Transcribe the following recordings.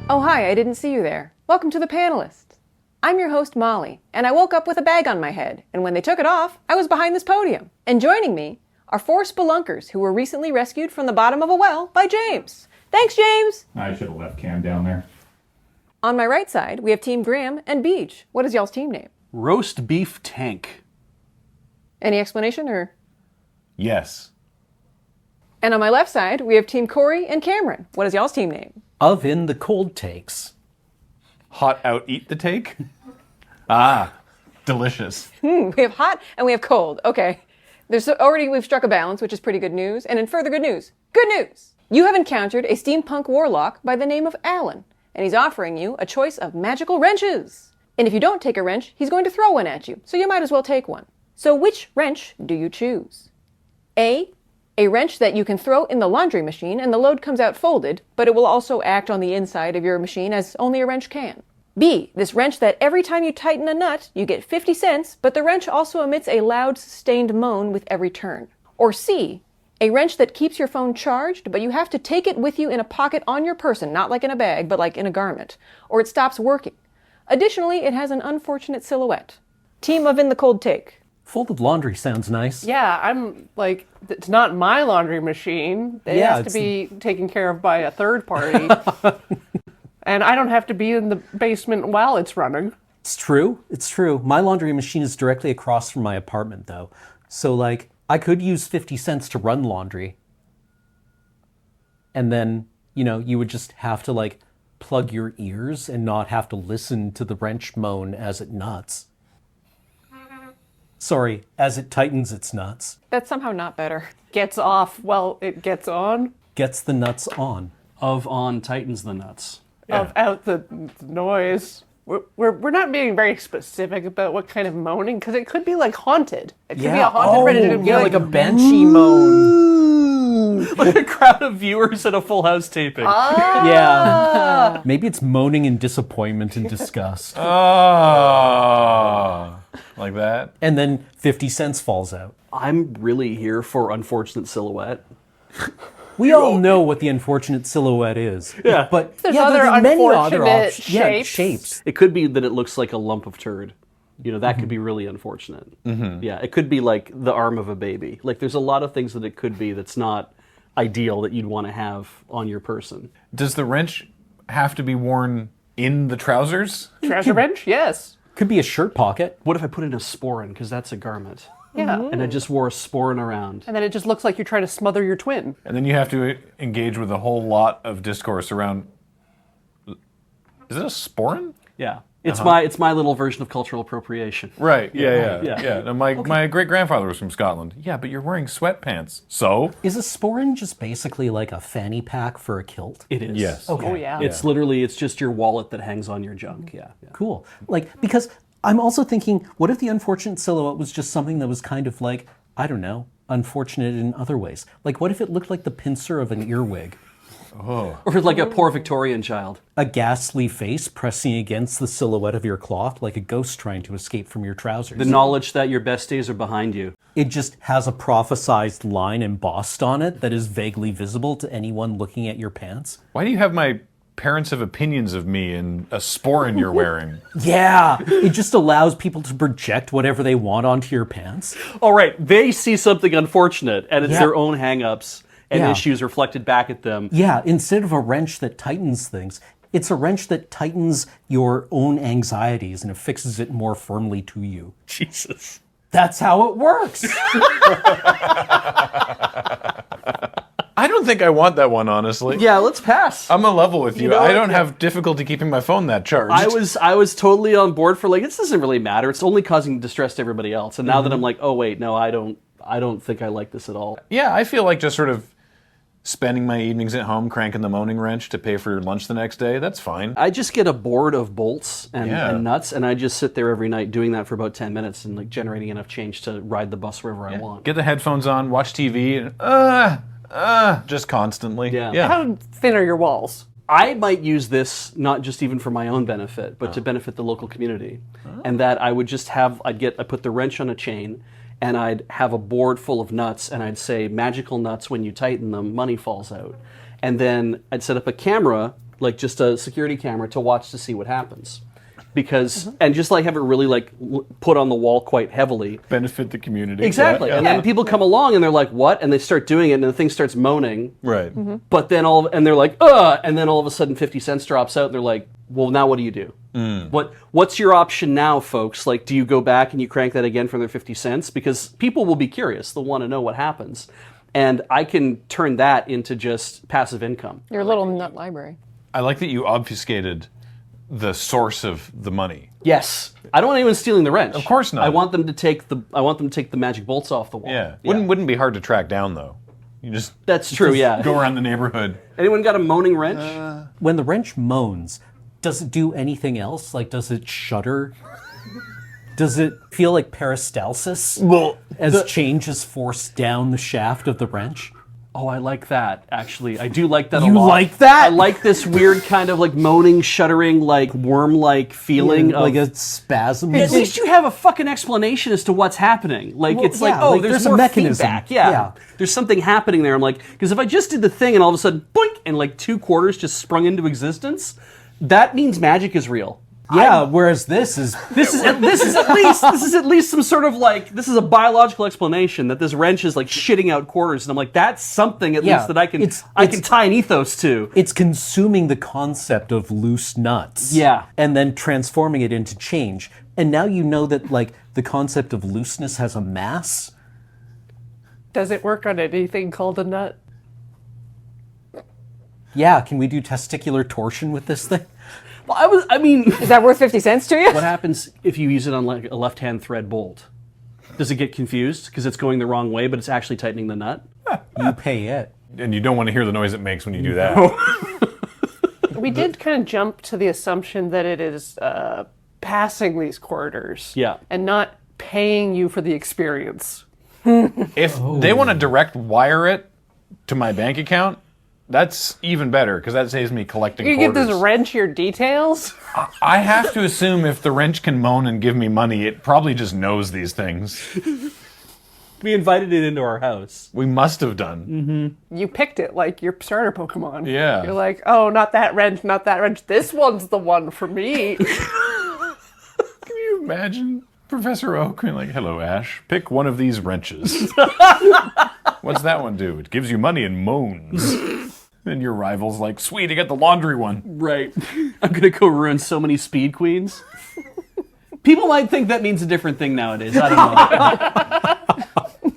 Oh hi, I didn't see you there. Welcome to the Panalysts. I'm your host Molly, and I woke up with a bag on my head, and when they took it off, I was behind this podium. And joining me are 4 spelunkers who were recently rescued from the bottom of a well by James. Thanks, James! I should have left Cam down there. On my right side, we have Team Graham and Beach. What is y'all's team name? Roast beef tank. Any explanation, or? Yes. And on my left side, we have Team Corey and Cameron. What is y'all's team name? Oven the cold takes. Hot out eat the take? Ah, delicious. We have hot and we have cold. Okay. We've struck a balance, which is pretty good news. And in further good news, you have encountered a steampunk warlock by the name of Alan, and he's offering you a choice of magical wrenches. And if you don't take a wrench, he's going to throw one at you, so you might as well take one. So which wrench do you choose? A wrench that you can throw in the laundry machine and the load comes out folded, but it will also act on the inside of your machine as only a wrench can. B, this wrench that every time you tighten a nut, you get 50 cents, but the wrench also emits a loud, sustained moan with every turn. Or C, a wrench that keeps your phone charged, but you have to take it with you in a pocket on your person, not like in a bag, but like in a garment, or it stops working. Additionally, it has an unfortunate silhouette. Team of In the Cold Take. Folded laundry sounds nice. Yeah, I'm like, it's not my laundry machine. It has to be taken care of by a third party. And I don't have to be in the basement while it's running. It's true. My laundry machine is directly across from my apartment, though. So, I could use 50 cents to run laundry. And then, you would just have to, plug your ears and not have to listen to the wrench moan as it nuts. Sorry, as it tightens its nuts. That's somehow not better. Gets off while it gets on. Gets the nuts on. Of on tightens the nuts. Yeah. Of out the noise. We're not being very specific about what kind of moaning, because it could be haunted. It could be a haunted ready to be like a banshee moan. Like a crowd of viewers at a Full House taping. Yeah. Maybe it's moaning in disappointment and disgust. Like that? And then 50 cents falls out. I'm really here for unfortunate silhouette. We all know what the unfortunate silhouette is. Yeah. But There's there other are many other unfortunate options. Yeah, shapes. shapes. It could be that it looks like a lump of turd. That could be really unfortunate. Mm-hmm. Yeah, it could be like the arm of a baby. There's a lot of things that it could be that's not ideal that you'd want to have on your person. Does the wrench have to be worn in the trousers? Treasure bench? Yes. Could be a shirt pocket. What if I put in a sporran, because that's a garment? Yeah. And I just wore a sporran around. And then it just looks like you're trying to smother your twin. And then you have to engage with a whole lot of discourse around... Is it a sporran? Yeah. It's my little version of cultural appropriation. Right, yeah. No, my great-grandfather was from Scotland. Yeah, but you're wearing sweatpants. So? Is a sporran just basically like a fanny pack for a kilt? It is. Yes. Okay. Oh, yeah. It's literally, it's just your wallet that hangs on your junk. Yeah. Cool. Because I'm also thinking, what if the unfortunate silhouette was just something that was kind of I don't know, unfortunate in other ways? What if it looked like the pincer of an earwig? Oh. Or like a poor Victorian child. A ghastly face pressing against the silhouette of your cloth like a ghost trying to escape from your trousers. The knowledge that your best days are behind you. It just has a prophesized line embossed on it that is vaguely visible to anyone looking at your pants. Why do you have my parents have opinions of me and a sporran you're wearing? Yeah, it just allows people to project whatever they want onto your pants. All right, they see something unfortunate, and it's their own hang-ups and issues reflected back at them. Yeah, instead of a wrench that tightens things, it's a wrench that tightens your own anxieties and affixes it more firmly to you. Jesus. That's how it works. I don't think I want that one, honestly. Yeah, let's pass. I'm a level with you. know I what? don't have difficulty keeping my phone that charged. I was totally on board for this doesn't really matter. It's only causing distress to everybody else. And now that I'm oh wait, no, I don't think I like this at all. Yeah, I feel like just sort of spending my evenings at home cranking the moaning wrench to pay for lunch the next day. That's fine. I just get a board of bolts and nuts, and I just sit there every night doing that for about 10 minutes and generating enough change to ride the bus wherever I want. Get the headphones on, watch TV, and just constantly. Yeah. How thin are your walls? I might use this not just even for my own benefit, but to benefit the local community. And that I would just I put the wrench on a chain, and I'd have a board full of nuts, and I'd say, magical nuts, when you tighten them, money falls out. And then I'd set up a camera like just a security camera to watch to see what happens. Because, and just like have it really like put on the wall quite heavily. Benefit the community. Exactly. Yeah. And then people come along and they're like, what? And they start doing it and the thing starts moaning. Right. But then and they're like, ugh. And then all of a sudden 50 cents drops out and they're like, well, now what do you do? What's your option now, folks? Like, do you go back and you crank that again for their 50 cents? Because people will be curious. They'll want to know what happens. And I can turn that into just passive income. Your little nut library. I like that you obfuscated the source of the money. Yes. I don't want anyone stealing the wrench. Of course not. I want them to take the magic bolts off the wall. Yeah. Wouldn't be hard to track down though. You just That's true, yeah. go around the neighborhood. Anyone got a moaning wrench? When the wrench moans, does it do anything else? Like, does it shudder? Does it feel like peristalsis as change is forced down the shaft of the wrench? Oh, I like that, actually. I do like that a You lot. like that? I like this weird kind of like moaning, shuddering, like worm-like feeling of... like a spasm. At least you have a fucking explanation as to what's happening. Like, Well, it's yeah, like, oh, like, there's there's a more mechanism. feedback. Yeah. Yeah. There's something happening there. I'm like, because if I just did the thing and all of a sudden, boink, and like 2 quarters just sprung into existence, that means magic is real. Yeah, whereas this is This is at least some sort of like, this is a biological explanation that this wrench is like shitting out quarters, and I'm like, that's something at Yeah, least that I can it's- tie an ethos to. it's consuming the concept of loose nuts. Yeah. And then transforming it into change. And now you know that like the concept of looseness has a mass. Does it work on anything called a nut? Yeah, can we do testicular torsion with this thing? Well, I mean, Is that worth 50 cents to you? what happens if you use it on like a left-hand thread bolt? Does it get confused because it's going the wrong way, but it's actually tightening the nut? You pay it. And you don't want to hear the noise it makes when you do that. We did kind of jump to the assumption that it is passing these quarters. Yeah. And not paying you for the experience. If they want to direct wire it to my bank account, that's even better because that saves me collecting You quarters. give this wrench your details? I have to assume if the wrench can moan and give me money, it probably just knows these things. We invited it into our house. We must have done. You picked it like your starter Pokemon. Yeah. You're like, oh, not that wrench, not that wrench. This one's the one for me. Can you imagine Professor Oak being like, hello, Ash, pick one of these wrenches. What's that one do? It gives you money and moans. And your rival's like, sweet, I got the laundry one. Right. I'm going to go ruin so many speed queens. People might think that means a different thing nowadays. I don't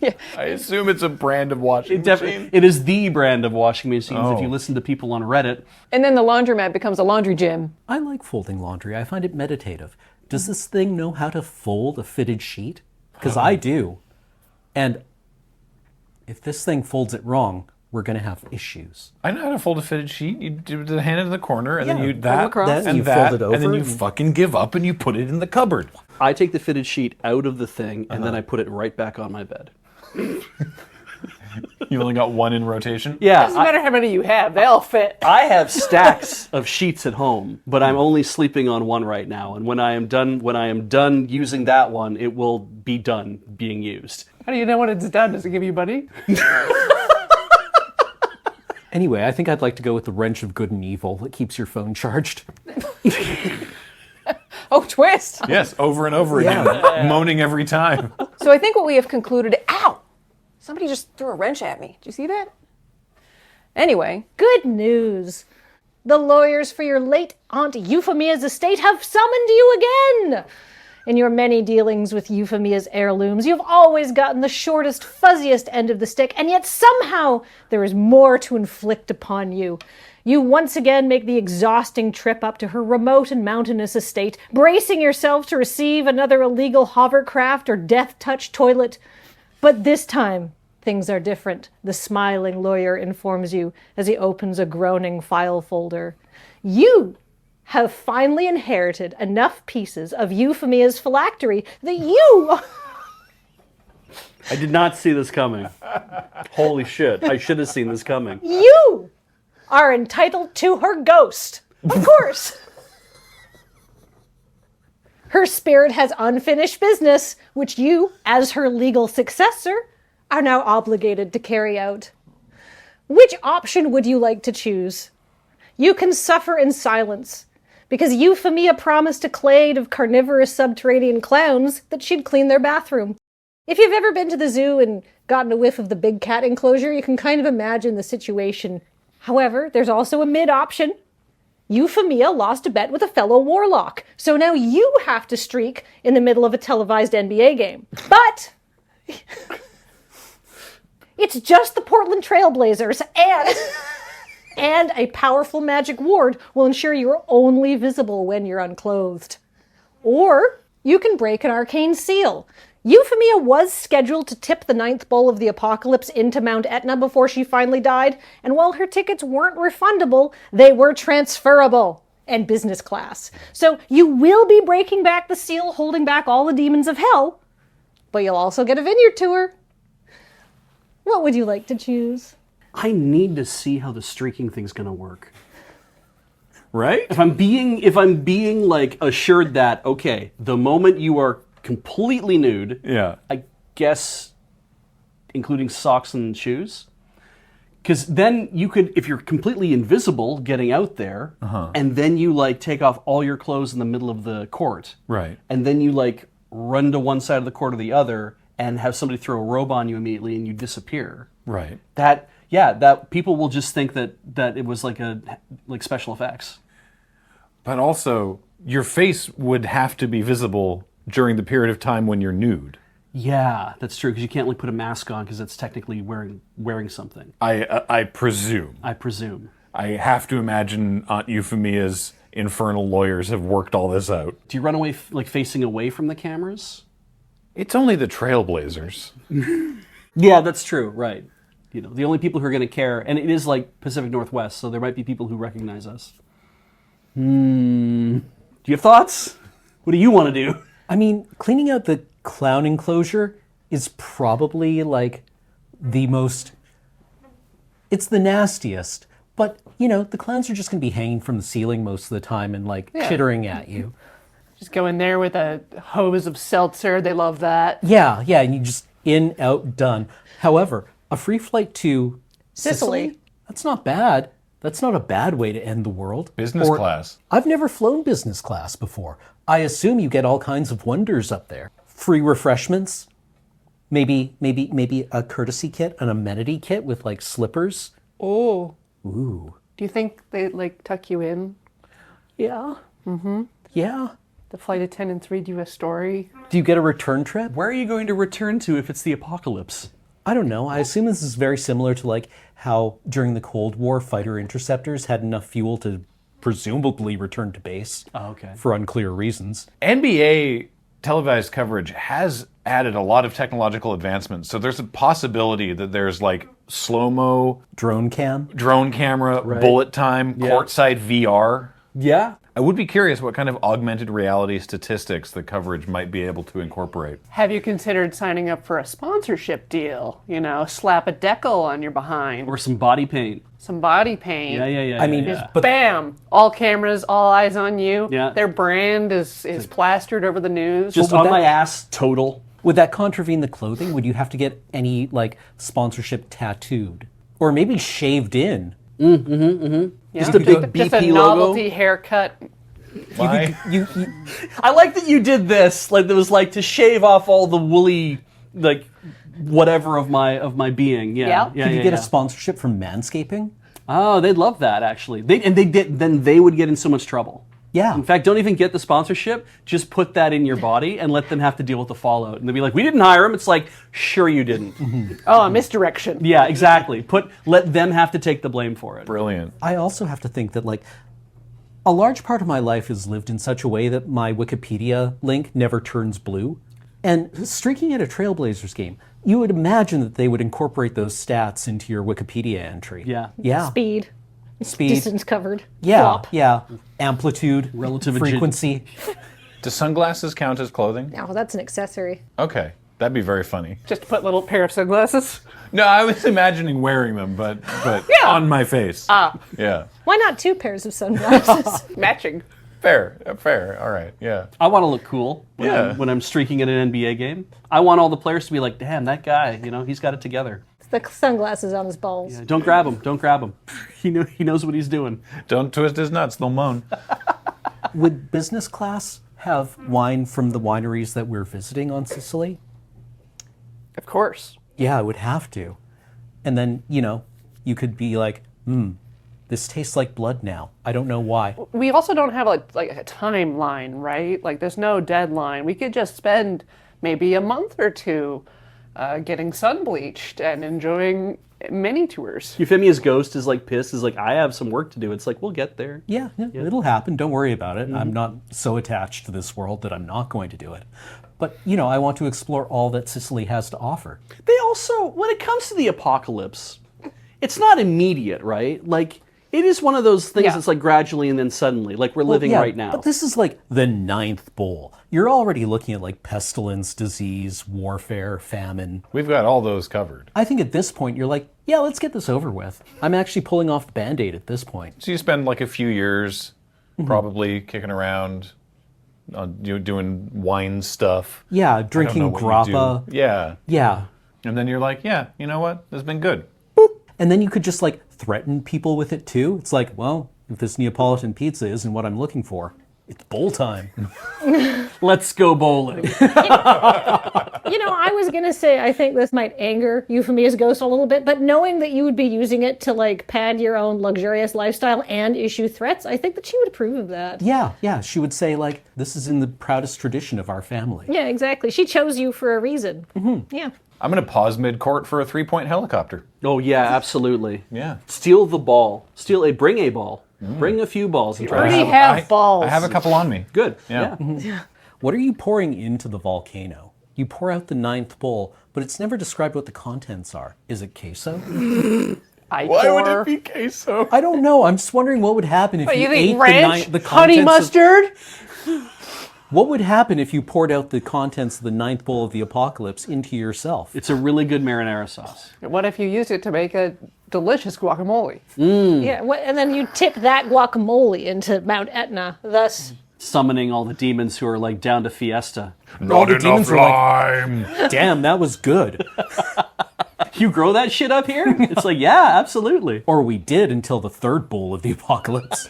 know. I assume it's a brand of washing machine. It is the brand of washing machines if Oh. you listen to people on Reddit. And then the laundromat becomes a laundry gym. I like folding laundry. I find it meditative. Does this thing know how to fold a fitted sheet? Because I do. And if this thing folds it wrong, we're going to have issues. I know how to fold a fitted sheet. You do the hand in the corner, and then Yeah, you fold that, across. Then and you that, fold it and then over you and- fucking give up and you put it in the cupboard. I take the fitted sheet out of the thing and then I put it right back on my bed. You only got one in rotation? Yeah. Doesn't matter how many you have, they all fit. I have stacks of sheets at home, but I'm only sleeping on one right now. And when I am done using that one, it will be done being used. How do you know when it's done? Does it give you money? Anyway, I think I'd like to go with the wrench of good and evil that keeps your phone charged. Oh, twist! Yes, over and over again, moaning every time. So I think what we have concluded. Ow! Somebody just threw a wrench at me. Did you see that? Anyway, Good news. The lawyers for your late Aunt Euphemia's estate have summoned you again. In your many dealings with Euphemia's heirlooms, you've always gotten the shortest, fuzziest end of the stick, and yet somehow there is more to inflict upon you. You once again make the exhausting trip up to her remote and mountainous estate, bracing yourself to receive another illegal hovercraft or death-touch toilet. But this time, things are different, the smiling lawyer informs you as he opens a groaning file folder. You have finally inherited enough pieces of Euphemia's phylactery that you... I did not see this coming. Holy shit. I should have seen this coming. You are entitled to her ghost. Of course. Her spirit has unfinished business, which you, as her legal successor, are now obligated to carry out. Which option would you like to choose? you can suffer in silence. Because Euphemia promised a clade of carnivorous subterranean clowns that she'd clean their bathroom. If you've ever been to the zoo and gotten a whiff of the big cat enclosure, you can kind of imagine the situation. However, there's also a mid-option. Euphemia lost a bet with a fellow warlock, so now you have to streak in the middle of a televised NBA game. But it's just the Portland Trailblazers, and a powerful magic ward will ensure you're only visible when you're unclothed. Or you can break an arcane seal. Euphemia was scheduled to tip the 9th bowl of the apocalypse into Mount Etna before she finally died, and while her tickets weren't refundable, they were transferable and business class. So you will be breaking back the seal, holding back all the demons of hell, but you'll also get a vineyard tour. What would you like to choose? I need to see how the streaking thing's gonna work. Right? If I'm being like assured that, okay, the moment you are completely nude, Yeah. I guess including socks and shoes, because then you could, if you're completely invisible getting out there, and then you like take off all your clothes in the middle of the court, Right. and then you like run to one side of the court or the other and have somebody throw a robe on you immediately and you disappear. Right. That people will just think that it was like special effects. But also, your face would have to be visible during the period of time when you're nude. Yeah, that's true, because you can't like put a mask on because that's technically wearing something. I presume. I presume. I have to imagine Aunt Euphemia's infernal lawyers have worked all this out. Do you run away like facing away from the cameras? It's only the Trailblazers. Yeah, that's true. Right. You know, the only people who are going to care, and it is like Pacific Northwest, so there might be people who recognize us. Do you have thoughts? What do you want to do? I mean, cleaning out the clown enclosure is probably like the most... It's the nastiest. But, you know, the clowns are just going to be hanging from the ceiling most of the time and like chittering at you. Just go in there with a hose of seltzer. They love that. Yeah, and you just in, out, done. However, a free flight to Sicily. That's not bad. That's not a bad way to end the world. Business Or- class. I've never flown business class before. I assume you get all kinds of wonders up there. Free refreshments, maybe a courtesy kit, an amenity kit with like slippers. Oh. Ooh. Do you think they like tuck you in? Yeah. Mm-hmm. Yeah. The flight attendants read you a story. Do you get a return trip? Where are you going to return to if it's the apocalypse? I don't know. I assume this is very similar to like how during the Cold War fighter interceptors had enough fuel to presumably return to base. Oh, okay. For unclear reasons. NBA televised coverage has added a lot of technological advancements. So there's a possibility that there's like slow-mo, Drone cam. drone camera, bullet time, courtside VR. Yeah. I would be curious what kind of augmented reality statistics the coverage might be able to incorporate. Have you considered signing up for a sponsorship deal? You know, slap a decal on your behind. Or some body paint. Some body paint. Yeah. I mean, yeah. but Bam! All cameras, all eyes on you. Yeah. Their brand is plastered over the news. Just would on that- my ass, total. would that contravene the clothing? Would you have to get any like sponsorship tattooed? Or maybe shaved in? Just a big just a BP novelty logo. haircut. Why? I like that you did this. Like, it was like to shave off all the woolly, like, whatever of my being. Yeah. Could you get a sponsorship from Manscaping? Oh, they'd love that, actually. Then they would get in so much trouble. Yeah. In fact, don't even get the sponsorship. Just put that in your body and let them have to deal with the fallout. And they'll be like, we didn't hire him. It's like, sure you didn't. Oh, a misdirection. Yeah, exactly. Let them have to take the blame for it. Brilliant. I also have to think that like a large part of my life is lived in such a way that my Wikipedia link never turns blue. And streaking at a Trailblazers game, you would imagine that they would incorporate those stats into your Wikipedia entry. Yeah. Yeah. Speed. Speed. Distance covered. Yeah. Flop. Yeah. Amplitude. Relative frequency. Do sunglasses count as clothing? Oh, that's an accessory. Okay, that'd be very funny. Just put a little pair of sunglasses. No, I was imagining wearing them, but on my face. Yeah. Why not 2 pairs of sunglasses? Matching. Fair. All right. Yeah. I want to look cool when Yeah. I'm streaking at an NBA game. I want all the players to be like, damn, that guy, he's got it together. the sunglasses on his balls. Yeah, don't grab him. Don't grab him. He knows what he's doing. Don't twist his nuts, they'll moan. Would business class have wine from the wineries that we're visiting on Sicily? Of course. Yeah, it would have to. And then, you could be like, this tastes like blood now. I don't know why. We also don't have like a timeline, right? Like there's no deadline. We could just spend maybe a month or two getting sun bleached and enjoying mini tours. Euphemia's ghost is like pissed, is like, I have some work to do. It's like, we'll get there. Yeah, it'll happen. Don't worry about it. I'm not so attached to this world that I'm not going to do it. But, I want to explore all that Sicily has to offer. They also, when it comes to the apocalypse, it's not immediate, right? Like, it is one of those things that's like gradually and then suddenly, like we're living right now. But this is like the 9th bowl. You're already looking at like pestilence, disease, warfare, famine. We've got all those covered. I think at this point you're like, yeah, let's get this over with. I'm actually pulling off the Band-Aid at this point. So you spend like a few years probably kicking around, doing wine stuff. Yeah, drinking grappa. Yeah. Yeah. And then you're like, yeah, you know what? This has been good. And then you could just like threaten people with it too. It's like, well, if this Neapolitan pizza isn't what I'm looking for, it's bowl time. Let's go bowling. I was going to say, I think this might anger Euphemia's ghost a little bit, but knowing that you would be using it to like pad your own luxurious lifestyle and issue threats, I think that she would approve of that. Yeah. She would say like, this is in the proudest tradition of our family. Yeah, exactly. She chose you for a reason. Yeah. I'm going to pause mid-court for a 3-point helicopter. Oh, yeah, absolutely. Yeah. Steal the ball. Bring a ball. Bring a few balls. And try already to have balls. I have a couple on me. Good. Yeah. What are you pouring into the volcano? You pour out the 9th bowl, but it's never described what the contents are. Is it queso? Why would it be queso? I don't know. I'm just wondering what would happen if What, you you ate think ranch, the honey contents mustard? What would happen if you poured out the contents of the 9th bowl of the apocalypse into yourself? It's a really good marinara sauce. What if you used it to make a delicious guacamole? Yeah, and then you tip that guacamole into Mount Etna, thus... Summoning all the demons who are like down to fiesta. Not the demons enough were lime. Damn, that was good. You grow that shit up here? It's like, yeah, absolutely. Or we did until the 3rd bowl of the apocalypse.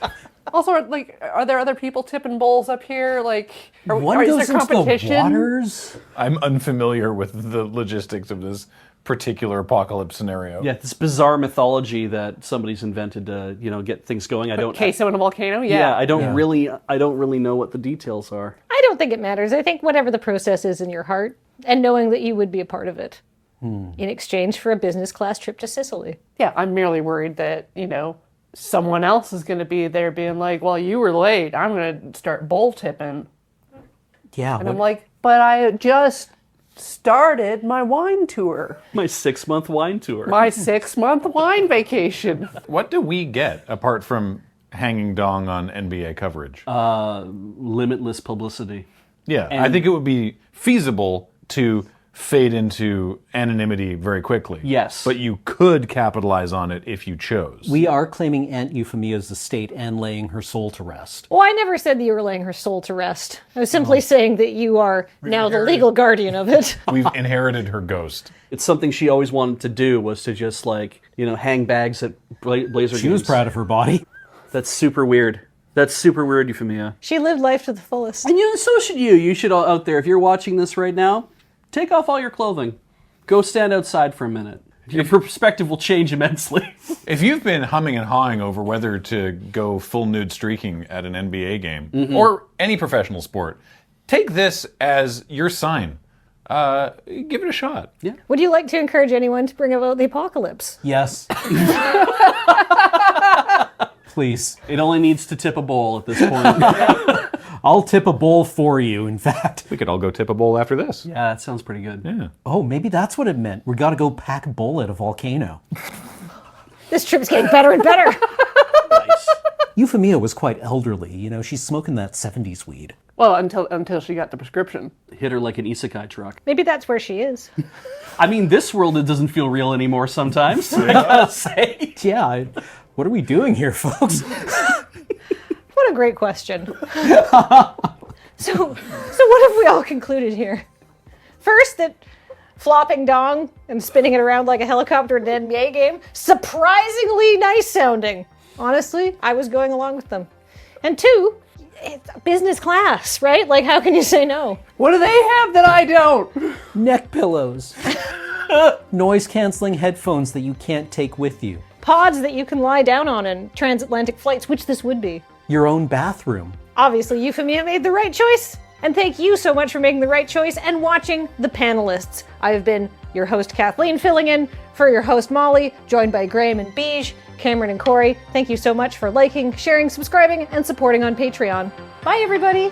Also, are there other people tipping bowls up here? Like, One is goes there into the competition? waters. I'm unfamiliar with the logistics of this particular apocalypse scenario. Yeah, this bizarre mythology that somebody's invented to, get things going. I don't. Queso in a volcano? Yeah, I don't Yeah. really know what the details are. I don't think it matters. I think whatever the process is in your heart, and knowing that you would be a part of it, in exchange for a business class trip to Sicily. Yeah, I'm merely worried that, someone else is going to be there being like, well, you were late. I'm going to start bowl tipping. Yeah. And I'm like, but I just started my wine tour. My 6-month wine tour. My 6-month wine vacation. What do we get apart from hanging dong on NBA coverage? Limitless publicity. Yeah, I think it would be feasible to fade into anonymity very quickly. Yes. But you could capitalize on it if you chose. We are claiming Aunt Euphemia's estate and laying her soul to rest. Well, I never said that you were laying her soul to rest. I was simply saying that you are now the legal guardian of it. We've inherited her ghost. It's something she always wanted to do, was to just hang bags at Blazer She was games. proud of her body. That's super weird. That's super weird, Euphemia. She lived life to the fullest. And so should you. You should all out there, if you're watching this right now, take off all your clothing. Go stand outside for a minute. Your perspective will change immensely. If you've been humming and hawing over whether to go full nude streaking at an NBA game or any professional sport, take this as your sign. Give it a shot. Yeah. Would you like to encourage anyone to bring about the apocalypse? Yes. Please. It only needs to tip a bowl at this point. I'll tip a bowl for you, in fact. We could all go tip a bowl after this. Yeah, that sounds pretty good. Yeah. Oh, maybe that's what it meant. We gotta go pack a bowl at a volcano. This trip's getting better and better. Nice. Euphemia was quite elderly. She's smoking that 70s weed. Well, until she got the prescription. Hit her like an isekai truck. Maybe that's where she is. I mean, this world, it doesn't feel real anymore sometimes, I gotta say. Yeah, what are we doing here, folks? What a great question. So what have we all concluded here? First, that flopping dong and spinning it around like a helicopter in an NBA game. Surprisingly nice sounding. Honestly, I was going along with them. And 2, it's business class, right? Like, how can you say no? What do they have that I don't? Neck pillows. Noise-canceling headphones that you can't take with you. Pods that you can lie down on in transatlantic flights, which this would be. Your own bathroom. Obviously, Euphemia made the right choice. And thank you so much for making the right choice and watching The Panelists. I have been your host, Kathleen, filling in for your host, Molly, joined by Graham and Beige, Cameron and Corey. Thank you so much for liking, sharing, subscribing, and supporting on Patreon. Bye, everybody.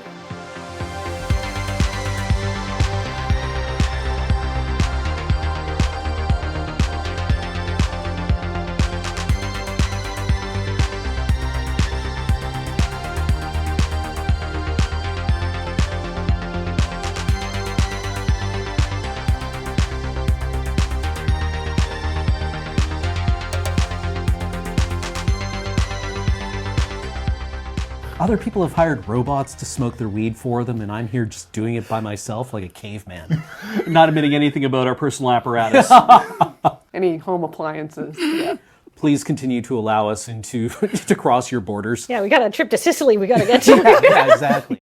Other people have hired robots to smoke their weed for them, and I'm here just doing it by myself like a caveman. Not admitting anything about our personal apparatus. Any home appliances? Yeah. Please continue to allow us to cross your borders. Yeah, we got a trip to Sicily we got to get to. Yeah, exactly.